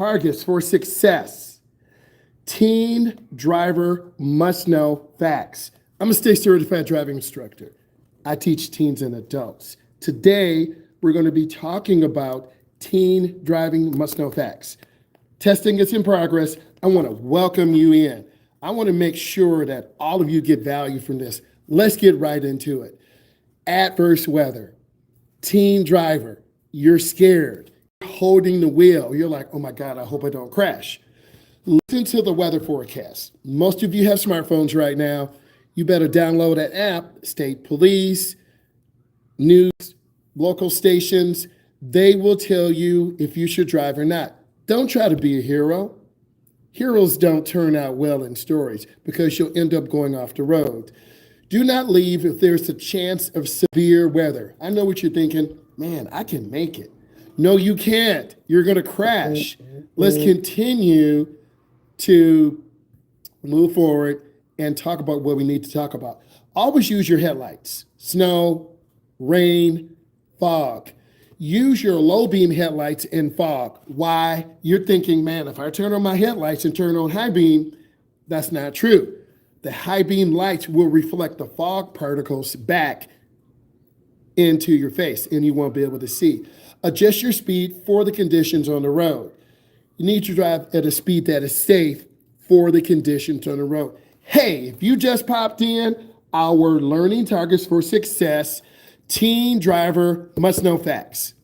Targets for success. Teen driver must know facts. I'm a state certified driving instructor. I teach teens and adults. Today, we're going to be talking about teen driving must know facts. Testing is in progress. I want to welcome you in. I want to make sure that all of you get value from this. Let's get right into it. Adverse weather. Teen driver, you're scared. You're holding the wheel. You're like, oh my God, I hope I don't crash. Listen to the weather forecast. Most of you have smartphones right now. You better download an app, state police, news, local stations. They will tell you if you should drive or not. Don't try to be a hero. Heroes don't turn out well in stories because you'll end up going off the road. Do not leave if there's a chance of severe weather. I know what you're thinking. Man, I can make it. No, you can't. You're going to crash. Let's continue to move forward and talk about what we need to talk about. Always use your headlights. Snow, rain, fog. Use your low beam headlights in fog. Why? You're thinking, man, if I turn on my headlights and turn on high beam, that's not true. The high beam lights will reflect the fog particles back into your face and you won't be able to see. Adjust your speed for the conditions on the road. You need to drive at a speed that is safe for the conditions on the road. Hey, if you just popped in, our learning targets for success, teen driver must know facts.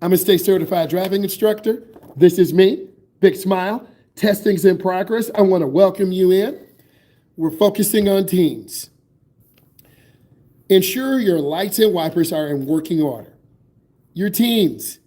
I'm a state certified driving instructor. This is me, big smile. Testing's in progress. I want to welcome you in. We're focusing on teens. Ensure your lights and wipers are in working order. Your teens,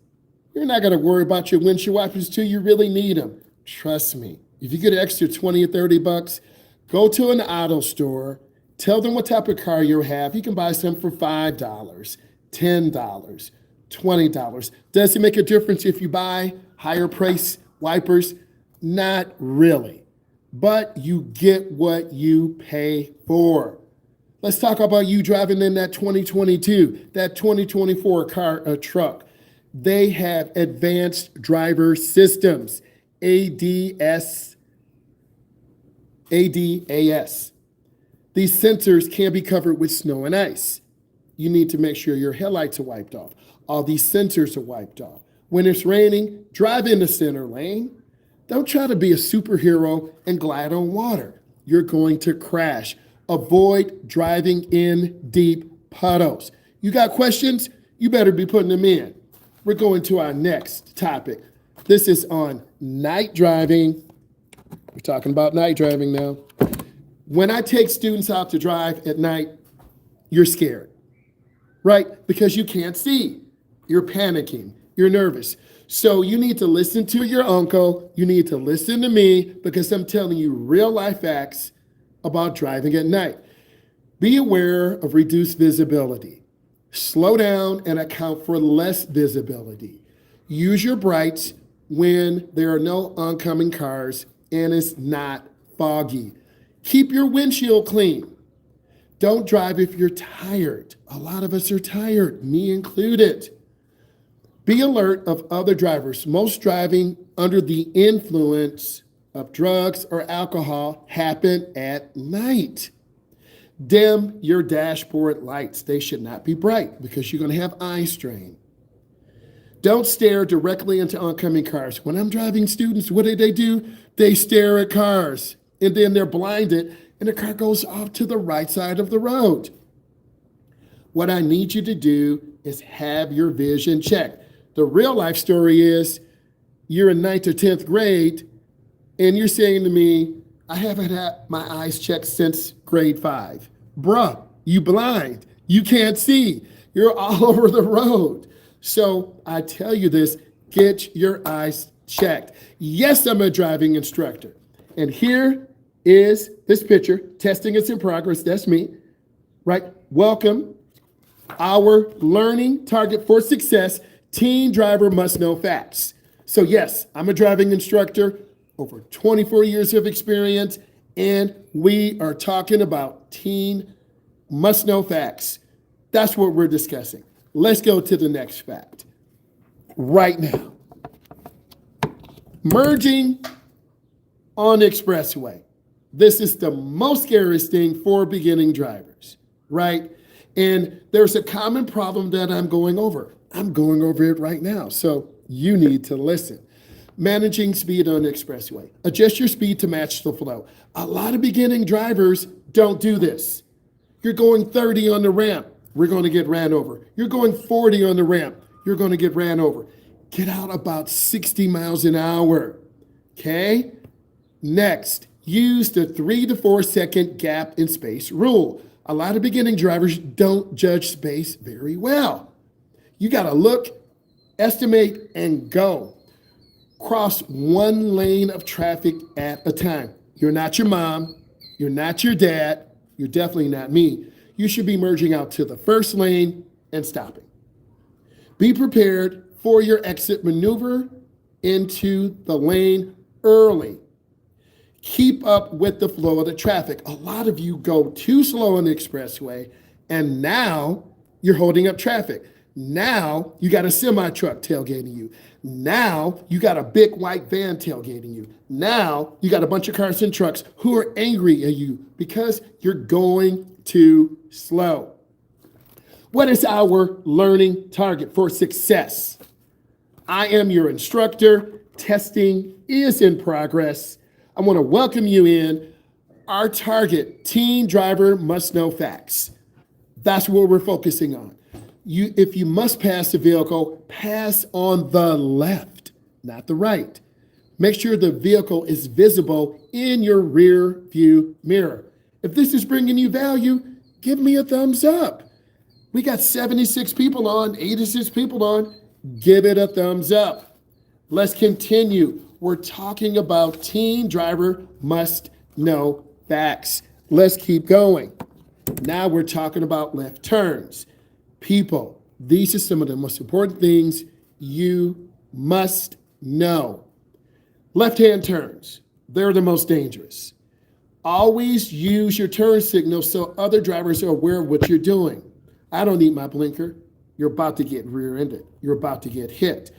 you're not going to worry about your windshield wipers till you really need them. Trust me. If you get an extra 20 or 30 bucks, go to an auto store, tell them what type of car you have. You can buy some for $5, $10, $20. Does it make a difference if you buy higher price wipers? Not really, but you get what you pay for. Let's talk about you driving in that 2022, that 2024 truck. They have advanced driver systems, ADAS. These sensors can be covered with snow and ice. You need to make sure your headlights are wiped off. All these sensors are wiped off. When it's raining, drive in the center lane. Don't try to be a superhero and glide on water. You're going to crash. Avoid driving in deep puddles. You got questions? You better be putting them in. We're going to our next topic. This is on night driving. We're talking about night driving now. When I take students out to drive at night, you're scared, right? Because you can't see. You're panicking. You're nervous. So you need to listen to your uncle. You need to listen to me because I'm telling you real life facts about driving at night. Be aware of reduced visibility. Slow down and account for less visibility. Use your brights when there are no oncoming cars and it's not foggy. Keep your windshield clean. Don't drive if you're tired. A lot of us are tired, me included. Be alert of other drivers. Most driving under the influence of drugs or alcohol happen at night. Dim your dashboard lights. They should not be bright because you're going to have eye strain. Don't stare directly into oncoming cars. When I'm driving students, what do? They stare at cars and then they're blinded and the car goes off to the right side of the road. What I need you to do is have your vision checked. The real life story is you're in 9th or 10th grade and you're saying to me, I haven't had my eyes checked since grade 5. Bruh, you blind. You can't see. You're all over the road. So I tell you this, get your eyes checked. Yes, I'm a driving instructor. And here is this picture. Testing is in progress. That's me, right? Welcome. Our learning target for success, teen driver must know facts. So yes, I'm a driving instructor, over 24 years of experience, and we are talking about teen must know facts. That's what we're discussing. Let's go to the next fact right now. Merging on the expressway. This is the most scariest thing for beginning drivers, right? And there's a common problem that I'm going over. I'm going over it right now, so you need to listen. Managing speed on the expressway. Adjust your speed to match the flow. A lot of beginning drivers don't do this. You're going 30 on the ramp, we're going to get ran over. You're going 40 on the ramp, you're going to get ran over. Get out about 60 miles an hour, okay? Next, use the 3 to 4 second gap in space rule. A lot of beginning drivers don't judge space very well. You got to look, estimate, and go. Cross one lane of traffic at a time. You're not your mom. You're not your dad. You're definitely not me. You should be merging out to the first lane and stopping. Be prepared for your exit maneuver into the lane early. Keep up with the flow of the traffic. A lot of you go too slow on the expressway, and now you're holding up traffic. Now you got a semi truck tailgating you. Now you got a big white van tailgating you. Now you got a bunch of cars and trucks who are angry at you because you're going too slow. What is our learning target for success? I am your instructor. Testing is in progress. I want to welcome you in. Our target, teen driver must know facts. That's what we're focusing on. If you must pass the vehicle, pass on the left, not the right. Make sure the vehicle is visible in your rear view mirror. If this is bringing you value, give me a thumbs up. We got 76 people on, 86 people on. Give it a thumbs up. Let's continue. We're talking about teen driver must know facts. Let's keep going. Now we're talking about left turns. People, these are some of the most important things you must know. Left-hand turns, they're the most dangerous. Always use your turn signal so other drivers are aware of what you're doing. I don't need my blinker. You're about to get rear-ended. You're about to get hit.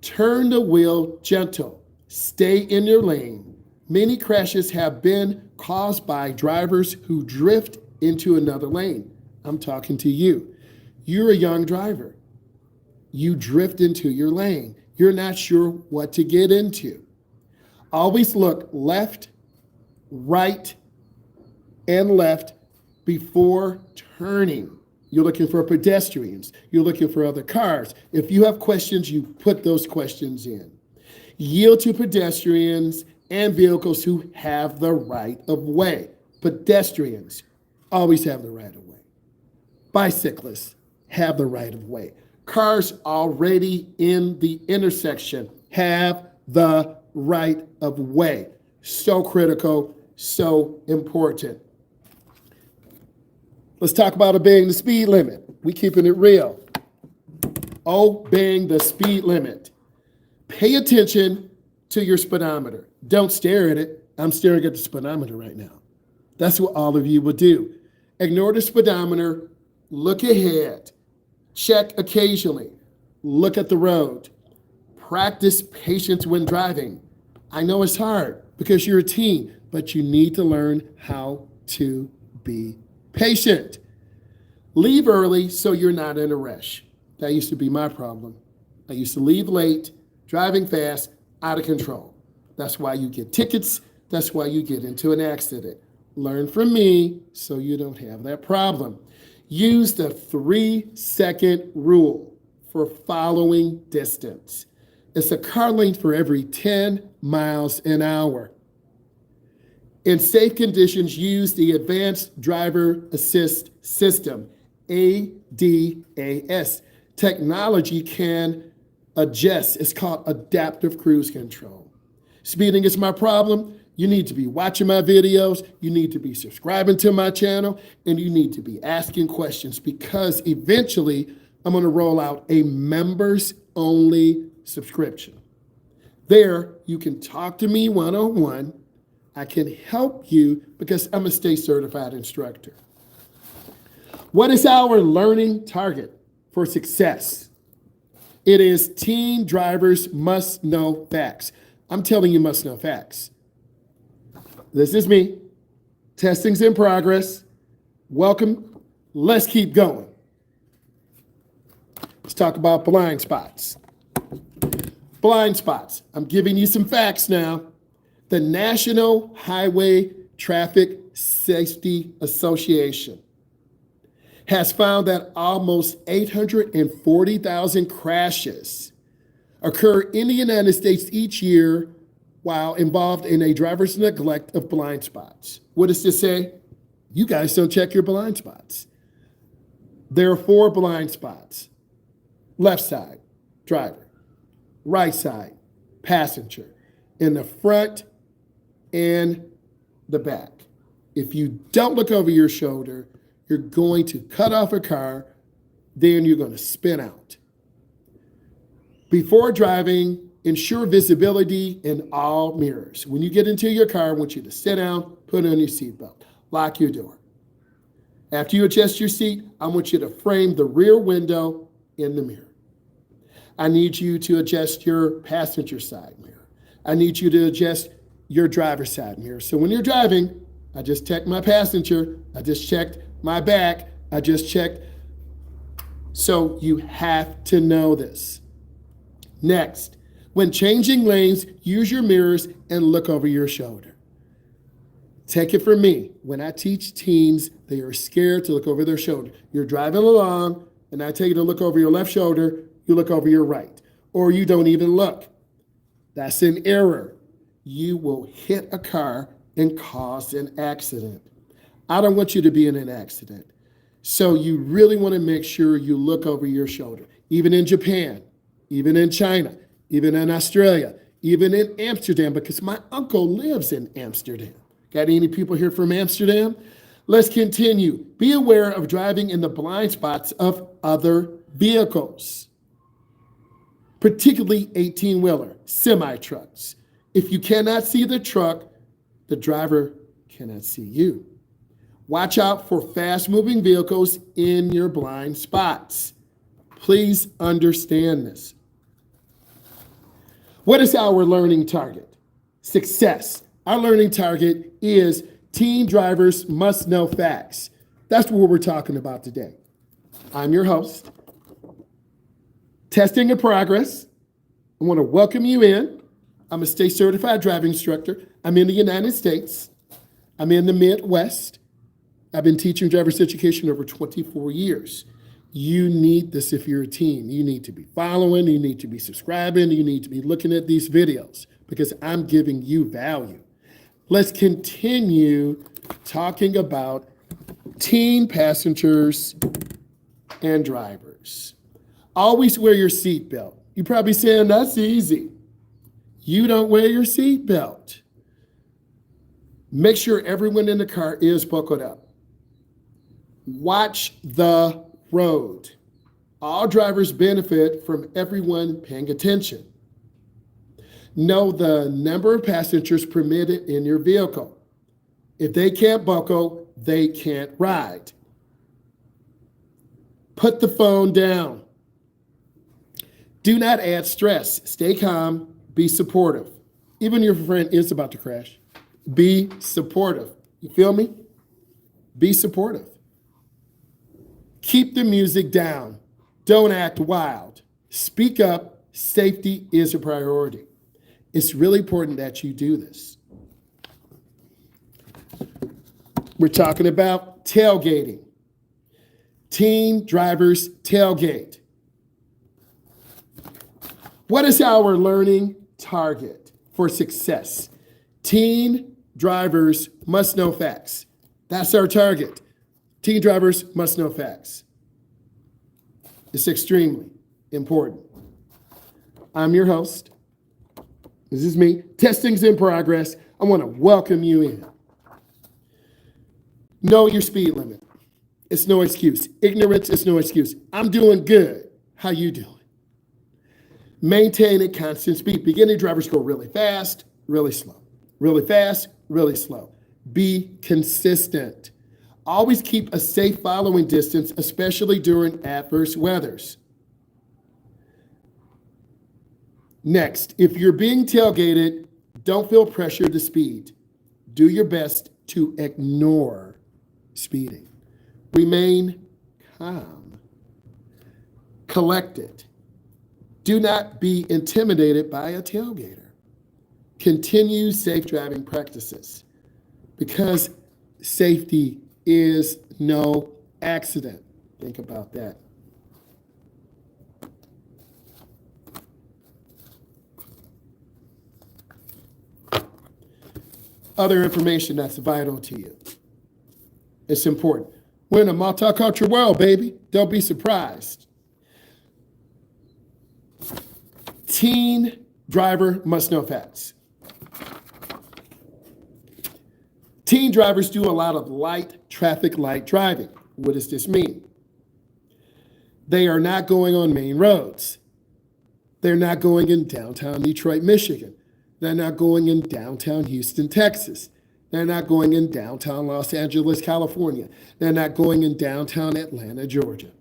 Turn the wheel gentle. Stay in your lane. Many crashes have been caused by drivers who drift into another lane. I'm talking to you. You're a young driver. You drift into your lane. You're not sure what to get into. Always look left, right, and left before turning. You're looking for pedestrians. You're looking for other cars. If you have questions, you put those questions in. Yield to pedestrians and vehicles who have the right of way. Pedestrians always have the right of way. Bicyclists have the right of way. Cars already in the intersection have the right of way. So critical, so important. Let's talk about obeying the speed limit. We keeping it real. Obeying the speed limit. Pay attention to your speedometer. Don't stare at it. I'm staring at the speedometer right now. That's what all of you would do. Ignore the speedometer. Look ahead. Check occasionally. Look at the road. Practice patience when driving. I know it's hard because you're a teen, but you need to learn how to be patient. Leave early so you're not in a rush. That used to be my problem. I used to leave late, driving fast, out of control. That's why you get tickets. That's why you get into an accident. Learn from me so you don't have that problem. Use the 3-second rule for following distance. It's a car length for every 10 miles an hour. In safe conditions, use the Advanced Driver Assist System, ADAS. Technology can adjust. It's called adaptive cruise control. Speeding is my problem. You need to be watching my videos. You need to be subscribing to my channel, and you need to be asking questions because eventually I'm going to roll out a members-only subscription. There, you can talk to me one-on-one. I can help you because I'm a state certified instructor. What is our learning target for success? It is teen drivers must know facts. I'm telling you must know facts. This is me. Testing's in progress. Welcome. Let's keep going. Let's talk about blind spots. Blind spots. I'm giving you some facts now. The National Highway Traffic Safety Association has found that almost 840,000 crashes occur in the United States each year while involved in a driver's neglect of blind spots. What does this say? You guys don't check your blind spots. There are 4 blind spots. Left side, driver. Right side, passenger. In the front and the back. If you don't look over your shoulder, you're going to cut off a car, then you're going to spin out. Before driving, ensure visibility in all mirrors. When you get into your car, I want you to sit down, put on your seatbelt, lock your door. After you adjust your seat, I want you to frame the rear window in the mirror. I need you to adjust your passenger side mirror. I need you to adjust your driver's side mirror. So when you're driving, I just checked my passenger, I just checked my back, I just checked. So you have to know this. Next, when changing lanes, use your mirrors and look over your shoulder. Take it from me. When I teach teens, they are scared to look over their shoulder. You're driving along, and I tell you to look over your left shoulder, you look over your right, or you don't even look. That's an error. You will hit a car and cause an accident. I don't want you to be in an accident. So you really want to make sure you look over your shoulder. Even in Japan, even in China, even in Australia, even in Amsterdam, because my uncle lives in Amsterdam. Got any people here from Amsterdam? Let's continue. Be aware of driving in the blind spots of other vehicles, particularly 18-wheeler, semi-trucks. If you cannot see the truck, the driver cannot see you. Watch out for fast-moving vehicles in your blind spots. Please understand this. What is our learning target? Success. Our learning target is teen drivers must know facts. That's what we're talking about today. I'm your host. Testing in progress. I want to welcome you in. I'm a state certified driving instructor. I'm in the United States. I'm in the Midwest. I've been teaching driver's education over 24 years. You need this if you're a teen. You need to be following, you need to be subscribing, you need to be looking at these videos because I'm giving you value. Let's continue talking about teen passengers and drivers. Always wear your seatbelt. You're probably saying, that's easy. You don't wear your seatbelt. Make sure everyone in the car is buckled up. Watch the road. All drivers benefit from everyone paying attention. Know the number of passengers permitted in your vehicle. If they can't buckle, they can't ride. Put the phone down. Do not add stress. Stay calm. Be supportive. Even if your friend is about to crash, be supportive. You feel me? Be supportive. Keep the music down. Don't act wild. Speak up. Safety is a priority. It's really important that you do this. We're talking about tailgating. Teen drivers tailgate. What is our learning target for success? Teen drivers must know facts. That's our target. Teen drivers must know facts. It's extremely important. I'm your host. This is me. Testing's in progress. I want to welcome you in. Know your speed limit. It's no excuse. Ignorance is no excuse. I'm doing good. How you doing? Maintain a constant speed. Beginning drivers go really fast, really slow. Really fast, really slow. Be consistent. Always keep a safe following distance, especially during adverse weathers. Next, if you're being tailgated, don't feel pressure to speed. Do your best to ignore speeding. Remain calm, collected. Do not be intimidated by a tailgater. Continue safe driving practices because safety is no accident. Think about that. Other information that's vital to you. It's important. We're in a multicultural world, baby. Don't be surprised. Teen driver must know facts. Teen drivers do a lot of light traffic light driving. What does this mean? They are not going on main roads. They're not going in downtown Detroit, Michigan. They're not going in downtown Houston, Texas. They're not going in downtown Los Angeles, California. They're not going in downtown Atlanta, Georgia.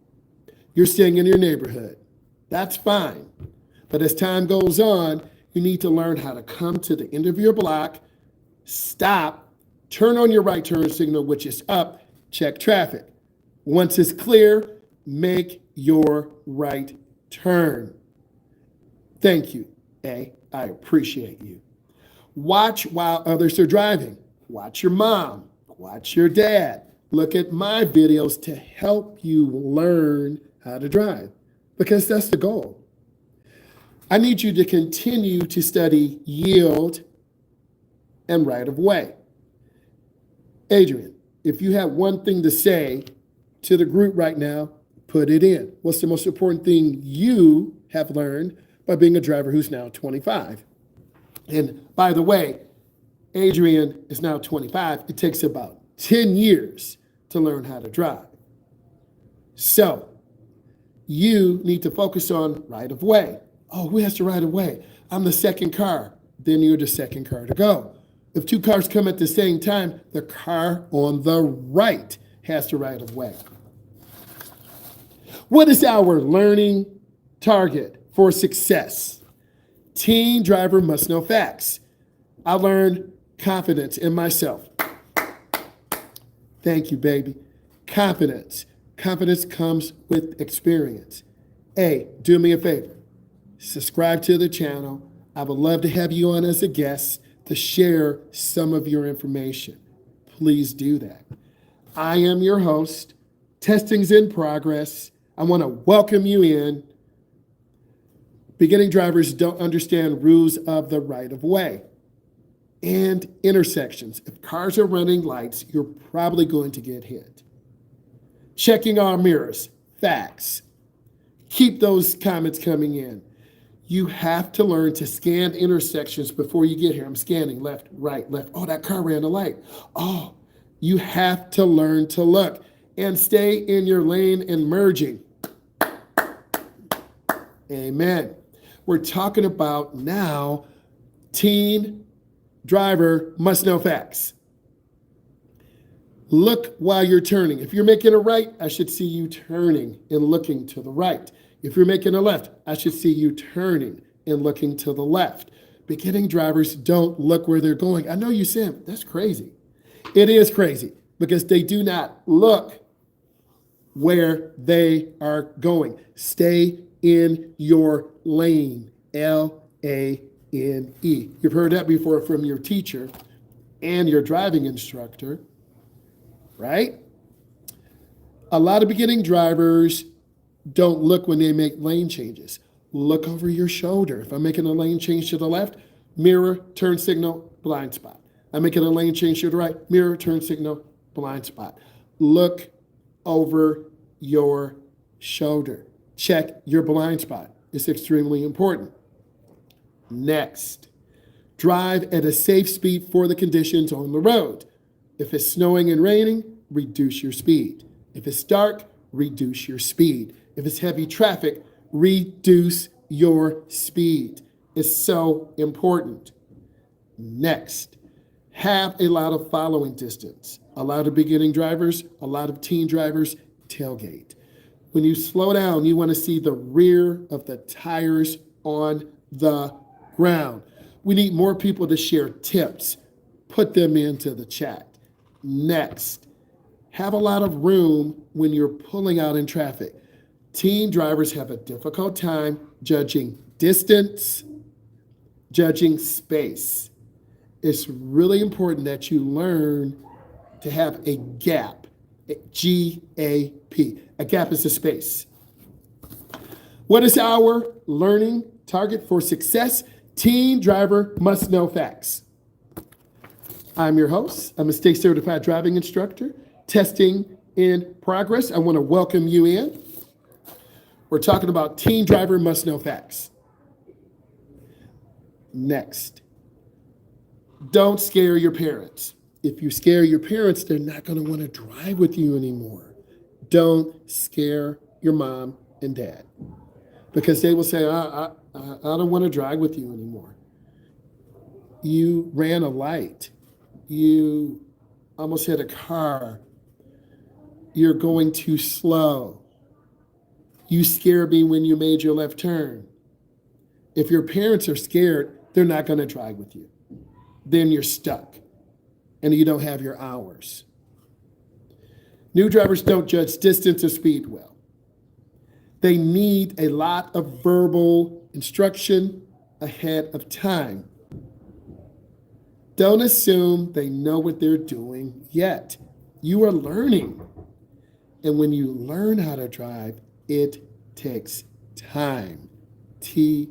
You're staying in your neighborhood. That's fine. But as time goes on, you need to learn how to come to the end of your block, stop, turn on your right turn signal, which is up, check traffic. Once it's clear, make your right turn. Thank you, A. I appreciate you. Watch while others are driving. Watch your mom. Watch your dad. Look at my videos to help you learn how to drive because that's the goal. I need you to continue to study yield and right of way. Adrian, if you have one thing to say to the group right now, put it in. What's the most important thing you have learned by being a driver who's now 25? And by the way, Adrian is now 25. It takes about 10 years to learn how to drive. So you need to focus on right of way. Oh, who has the right of way? I'm the second car. Then you're the second car to go. If two cars come at the same time, the car on the right has the right of way. What is our learning target for success? Teen driver must know facts. I learned confidence in myself. Thank you, baby. Confidence. Confidence comes with experience. A, do me a favor. Subscribe to the channel. I would love to have you on as a guest to share some of your information. Please do that. I am your host. Testing's in progress. I want to welcome you in. Beginning drivers don't understand rules of the right of way and intersections. If cars are running lights, you're probably going to get hit. Checking our mirrors, facts. Keep those comments coming in. You have to learn to scan intersections before you get here. I'm scanning left, right, left. Oh, that car ran a light. Oh, you have to learn to look and stay in your lane and merging. Amen. We're talking about now teen driver must know facts. Look while you're turning. If you're making a right, I should see you turning and looking to the right. If you're making a left, I should see you turning and looking to the left. Beginning drivers don't look where they're going. I know you said, that's crazy. It is crazy because they do not look where they are going. Stay in your lane, L-A-N-E. You've heard that before from your teacher and your driving instructor, right? A lot of beginning drivers don't look when they make lane changes. Look over your shoulder. If I'm making a lane change to the left, mirror, turn signal, blind spot. I'm making a lane change to the right, mirror, turn signal, blind spot. Look over your shoulder. Check your blind spot. It's extremely important. Next, drive at a safe speed for the conditions on the road. If it's snowing and raining, reduce your speed. If it's dark, reduce your speed. If it's heavy traffic, reduce your speed. It's so important. Next, have a lot of following distance. A lot of beginning drivers, a lot of teen drivers tailgate. When you slow down, you want to see the rear of the tires on the ground. We need more people to share tips. Put them into the chat. Next, have a lot of room when you're pulling out in traffic. Teen drivers have a difficult time judging distance, judging space. It's really important that you learn to have a gap, G-A-P. A gap is a space. What is our learning target for success? Teen driver must know facts. I'm your host. I'm a state certified driving instructor. Testing in progress. I want to welcome you in. We're talking about teen driver must know facts. Next, don't scare your parents. If you scare your parents, they're not going to want to drive with you anymore. Don't scare your mom and dad because they will say, I don't want to drive with you anymore. You ran a light. You almost hit a car. You're going too slow. You scared me when you made your left turn. If your parents are scared, they're not going to drive with you. Then you're stuck and you don't have your hours. New drivers don't judge distance or speed well. They need a lot of verbal instruction ahead of time. Don't assume they know what they're doing yet. You are learning. And when you learn how to drive, it takes time. T-I-M-E.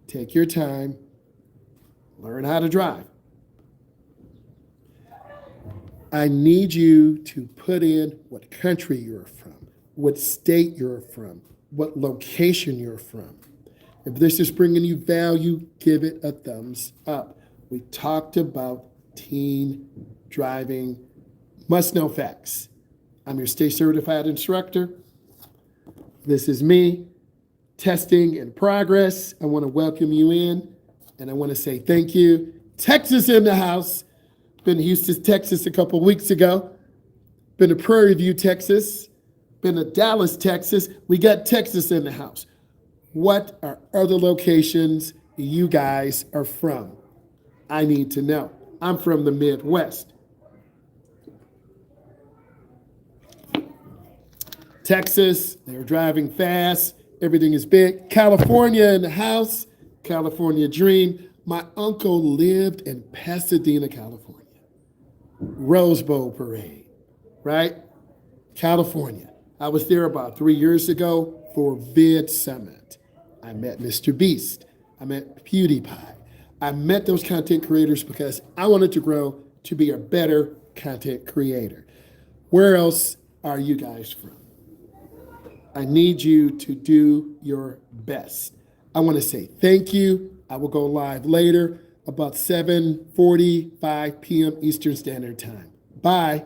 Take your time. Learn how to drive. I need you to put in what country you're from, what state you're from, what location you're from. If this is bringing you value, give it a thumbs up. We talked about teen driving must know facts. I'm your state certified instructor. This is me, testing in progress. I want to welcome you in, and I want to say thank you. Texas in the house. Been to Houston, Texas a couple weeks ago. Been to Prairie View, Texas. Been to Dallas, Texas. We got Texas in the house. What are other locations you guys are from? I need to know. I'm from the Midwest. Texas, they're driving fast. Everything is big. California in the house. California dream. My uncle lived in Pasadena, California. Rose Bowl parade, right? California. I was there about 3 years ago for Vid Summit. I met Mr. Beast. I met PewDiePie. I met those content creators because I wanted to grow to be a better content creator. Where else are you guys from? I need you to do your best. I want to say thank you. I will go live later about 7:45 p.m. Eastern Standard Time. Bye.